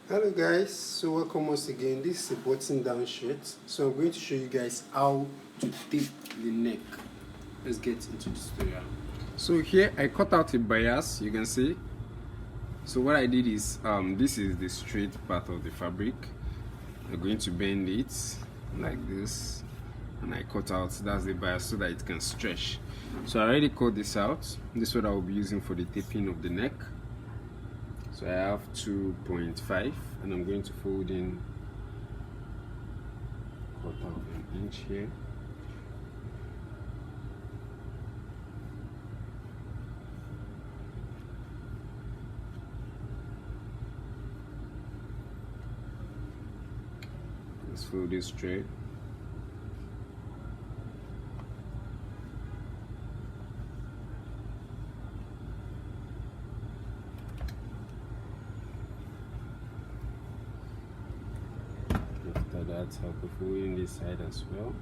Hello guys, so welcome once again. This is a button down shirt. So I'm going to show you guys how to tape the neck. Let's get into the tutorial. So here I cut out a bias, you can see. So what I did is this is the straight part of the fabric. I'm going to bend it like this, and I cut out, that's the bias, so that it can stretch. So I already cut this out. This is what I will be using for the taping of the neck. So I have 2.5 and I'm going to fold in quarter of an inch here. Let's fold this straight. After that, I'll be folding this side as well.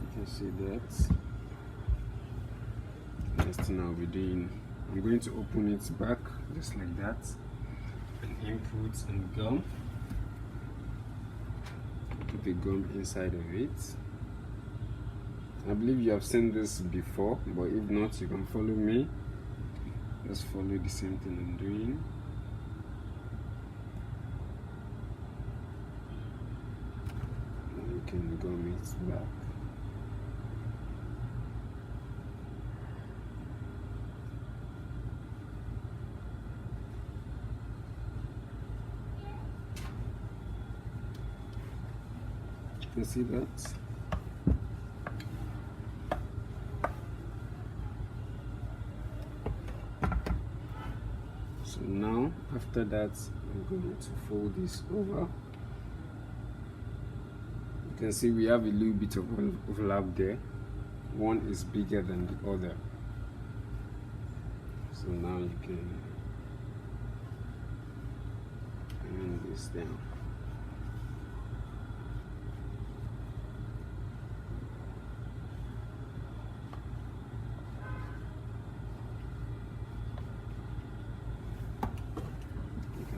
You can see that. Next thing I'll be doing, I'm going to open it back just like that and input and gum. Put the gum inside of it. I believe you have seen this before, but if not, you can follow me. Just follow the same thing I'm doing. And you can gum it back. You can see that. So now after that, I'm going to fold this over. You can see we have a little bit of overlap there. One is bigger than the other. So now you can bring this down.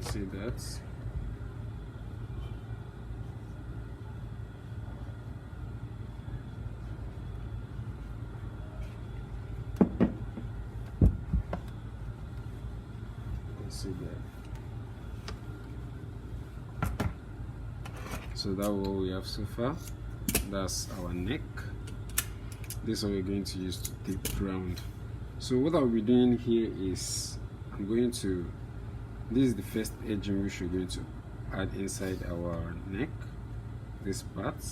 See that. See that. So that's what we have so far. That's our neck. This is what we're going to use to tape round. So what I'll be doing here is this is the first edging which we're going to add inside our neck. This part,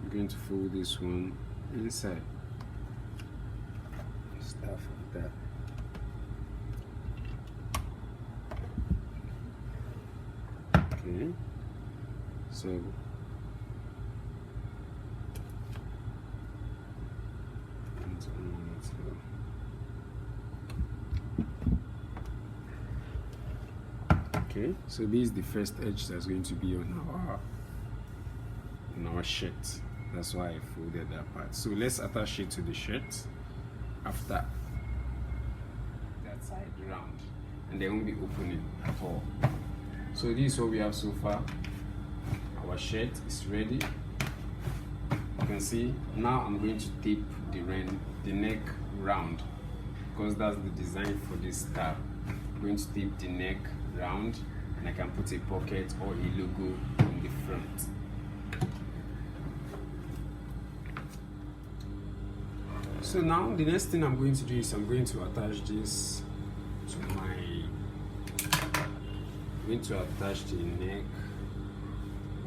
I'm going to fold this one inside. Start from that. Okay, so okay, so this is the first edge that's going to be on our shirt. That's why I folded that part. So let's attach it to the shirt after that side round, and there won't be opening at all. So this is what we have so far. Our shirt is ready. You can see now I'm going to tape the neck round, because that's the design for this tab. I'm going to tape the neck round, and I can put a pocket or a logo in the front. So now the next thing I'm going to do is I'm going to attach this to I'm going to attach the neck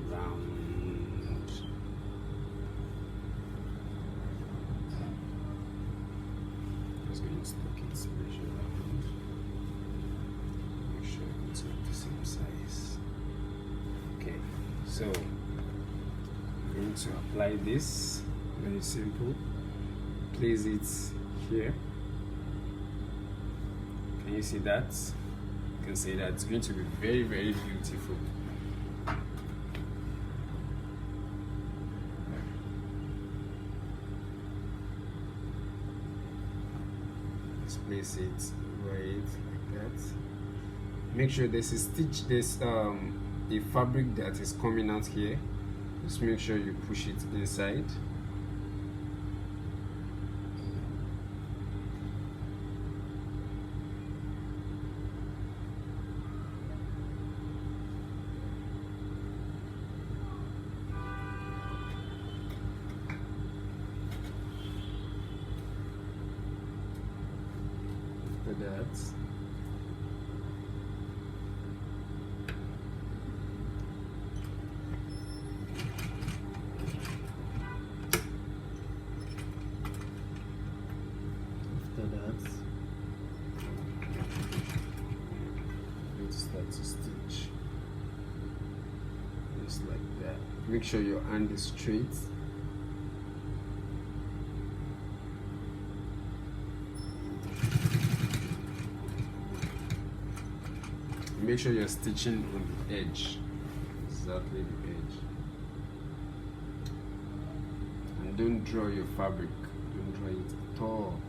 round. Just going to stick it measure around. Make sure it's at the same size. Okay, so I'm going to apply this Very simple. Place it here. Can you see that? You can see that it's going to be very, very beautiful. Just place it right like that. Make sure there's a stitch, there's a fabric that is coming out here. Just make sure you push it inside. After that, let's start to stitch just like that. Make sure your hand is straight. Make sure you're stitching on the edge, exactly the edge, and don't draw your fabric, don't draw it at all.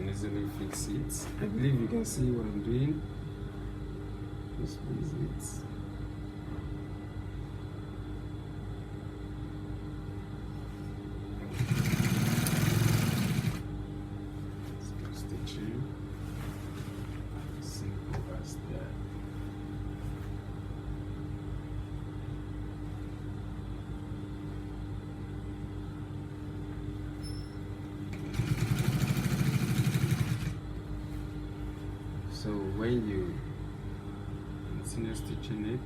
Easily fix it. I believe you can see what I'm doing. Just place it. Stitching. Simple as that. So when you continue stitching it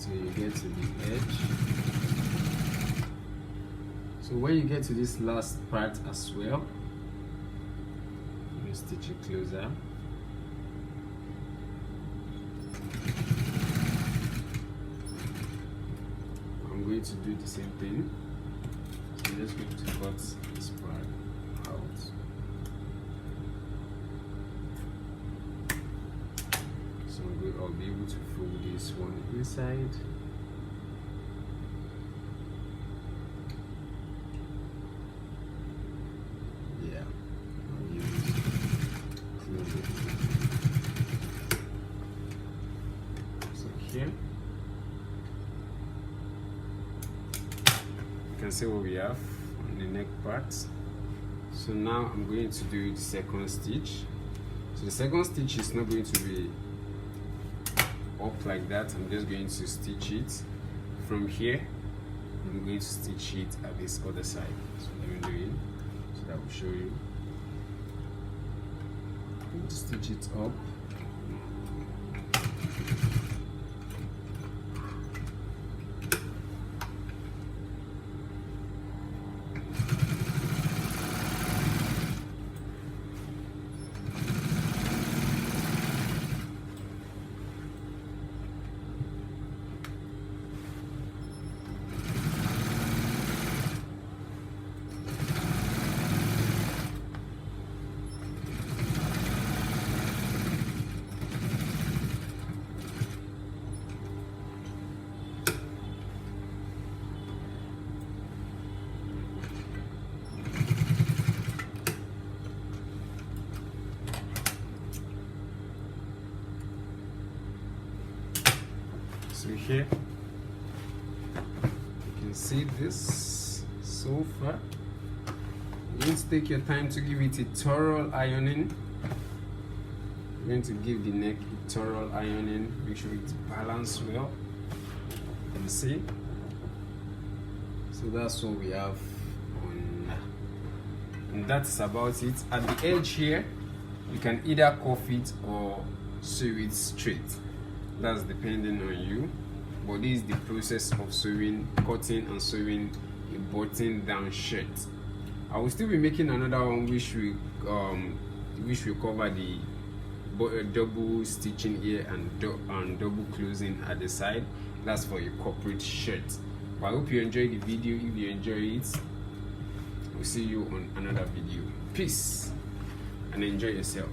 till you get to the edge, so when you get to this last part as well, you stitch it closer. I'm going to do the same thing. So I'm just going to cut this part out. I'll be able to fold this one inside. Yeah, I'll use close it. So here you can see what we have on the neck part. So now I'm going to do the second stitch. So the second stitch is not going to be up like that. I'm just going to stitch it from here. I'm going to stitch it at this other side. So let me do it so that will show you. I'm going to stitch it up. So here you can see this so far. You need to take your time to give it a thorough ironing. You're going to give the neck a thorough ironing. Make sure it's balanced well. can see. So that's what we have on, and that's about it. At the edge here, you can either cuff it or sew it straight. That's depending on you. But this is the process of sewing, cutting and sewing a button down shirt. I will still be making another one which will cover the double stitching here and double closing at the side. That's for your corporate shirt. But I hope you enjoyed the video. If you enjoy it, we'll see you on another video. Peace and enjoy yourself.